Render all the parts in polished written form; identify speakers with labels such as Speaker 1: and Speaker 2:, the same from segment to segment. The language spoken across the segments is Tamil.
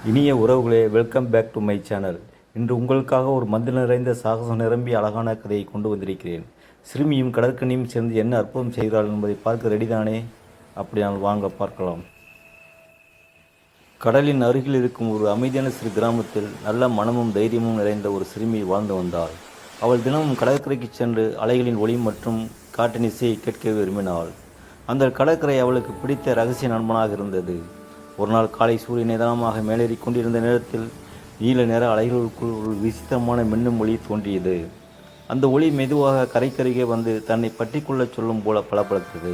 Speaker 1: இனிய உறவுகளே, welcome back to my channel. இன்று உங்களுக்காக ஒரு மந்திர நிறைந்த சாகசம் நிரம்பி அழகான கதையை கொண்டு வந்திருக்கிறேன். சிறுமியும் கடற்கண்ணியும் சேர்ந்து என்ன அற்புதம் செய்கிறாள் என்பதை பார்க்க ரெடிதானே? அப்படியானால் வாங்க பார்க்கலாம். கடலின் அருகில் இருக்கும் ஒரு அமைதியான சிறு கிராமத்தில் நல்ல மனமும் தைரியமும் நிறைந்த ஒரு சிறுமி வாழ்ந்து வந்தாள். அவள் தினமும் கடற்கரைக்கு சென்று அலைகளின் ஒளி மற்றும் காற்றின் இசையை கேட்க விரும்பினாள். அந்த கடற்கரை அவளுக்கு பிடித்த ரகசிய நண்பனாக இருந்தது. ஒரு நாள் காலை சூரியன் நிதானமாக மேலேறி கொண்டிருந்த நேரத்தில் நீல நிற அலைகளுக்குள் ஒரு விசித்திரமான மின்னும் ஒளி தோன்றியது. அந்த ஒளி மெதுவாக கரைக்கருகே வந்து தன்னை பற்றி கொள்ளச் சொல்லும் போல பலப்படுத்தது.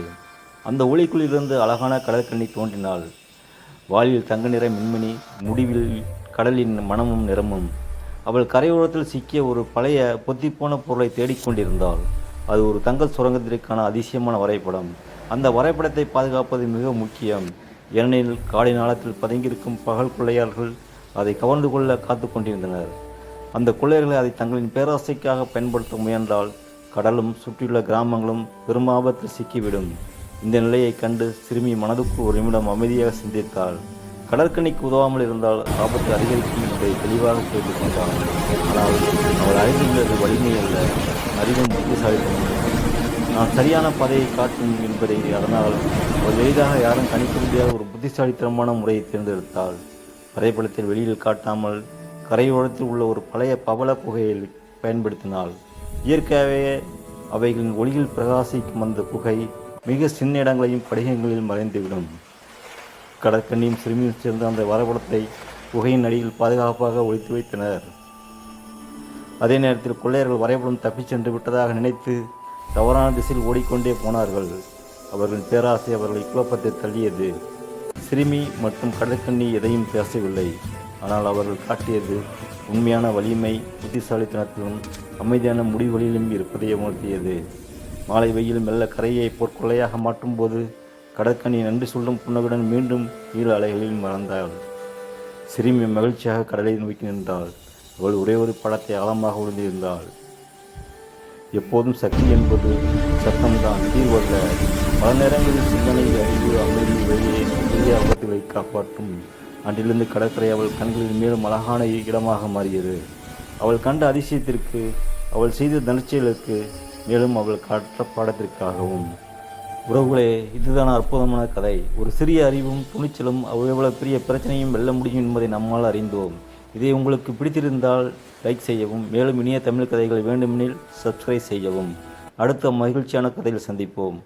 Speaker 1: அந்த ஒளிக்குள்ளிருந்து அழகான கடற்கண்ணி தோன்றினாள். வாளில் தங்க நிற மின்மினி, முடிவில் கடலின் மனமும் நிறமும். அவள் கரையோரத்தில் சிக்கிய ஒரு பழைய பொத்திப்போன பொருளை தேடிக்கொண்டிருந்தாள். அது ஒரு தங்க சுரங்கத்திற்கான அதிசயமான வரைபடம். அந்த வரைபடத்தை பாதுகாப்பது மிக முக்கியம். ஏனெனில் காடின் ஆழத்தில் பதுங்கியிருக்கும் பகல் கொள்ளையர்கள் அதை கவர்ந்து கொள்ள காத்து கொண்டிருந்தனர். அந்த கொள்ளையர்களை அதை தங்களின் பேராசைக்காக பயன்படுத்த முயன்றால் கடலும் சுற்றியுள்ள கிராமங்களும் பெரும் ஆபத்தில் சிக்கிவிடும். இந்த நிலையை கண்டு சிறுமி மனதுக்கு ஒரு நிமிடம் அமைதியாக சிந்தித்தாள். கடற்கண்ணிக்கு உதவாமல் இருந்தால் ஆபத்து அதிகரிக்கும் என்பதை தெளிவாக புரிந்து கொண்டாள். ஆனால் அவள் அறிந்துள்ளது வலிமை அல்ல, அறிவும் புத்திசாலித்தனம். நான் சரியான பாதையை காட்டும் என்பதை அதனால் அவள் எளிதாக யாரும் கணிக்க முடியாத ஒரு புத்திசாலித்தனமான முறையை தேர்ந்தெடுத்தாள். வரைபடத்தில் வெளியில் காட்டாமல் கரையோரத்தில் உள்ள ஒரு பழைய பவள குகையில் பயன்படுத்தினாள். இயற்கையாகவே அவைகளின் ஒளியில் பிரகாசிக்கும் அந்த குகை மிக சின்ன இடங்களையும் படிகங்களில் மறைந்துவிடும். கடற்கண்ணியும் சிறுமியும் சேர்ந்து அந்த வரைபடத்தை குகையின் அடியில் பாதுகாப்பாக ஒழித்து வைத்தனர். அதே நேரத்தில் கொள்ளையர்கள் வரைபடம் தப்பிச் சென்று விட்டதாக நினைத்து தவறான திசையில் ஓடிக்கொண்டே போனார்கள். அவர்களின் பேராசை அவர்களை குழப்பத்தை தள்ளியது. சிறுமி மற்றும் கடற்கண்ணி எதையும் பேசவில்லை. ஆனால் அவர்கள் காட்டியது உண்மையான வலிமை, புத்திசாலித்தனத்திலும் அமைதியான முடிவொலியிலும் இருப்பதை உணர்த்தியது. மாலை வெயில் மெல்ல கரையை பொற்கொள்ளையாக மாற்றும்போது கடற்கண்ணி நன்றி சொல்லும் புன்னகையுடன் மீண்டும் நீல அலைகளில் மறந்தாள். சிறுமி மகிழ்ச்சியாக கடலை நோக்கி நின்றாள். அவள் ஒரே ஒரு படத்தை ஆழமாக உழுந்திருந்தாள். எப்போதும் சக்தி என்பது சத்தம்தான், தீர்வல்ல. பல நேரங்களில் சிந்தனை, அறிவு, அமைதி வெளியே பெரிய ஆபத்துகளை காப்பாற்றும். அன்றிலிருந்து கடற்கரை அவள் கண்களில் மேலும் அழகான இடமாக மாறியது. அவள் கண்ட அதிசயத்திற்கு, அவள் செய்த நற்செயலுக்கு, மேலும் அவள் கற்ற பாடத்திற்காகவும். உறவுகளே, இதுதான் அற்புதமான கதை. ஒரு சிறிய அறிவும் துணிச்சலும் எவ்வளவு பெரிய பிரச்சனையும் வெல்ல முடியும் என்பதை நம்மால் அறிந்தோம். இதை உங்களுக்கு பிடித்திருந்தால் லைக் செய்யவும், மேலும் இனிய தமிழ் கதைகள் வேண்டுமெனில் சப்ஸ்கிரைப் செய்யவும். அடுத்த மகிழ்ச்சியான கதையில் சந்திப்போம்.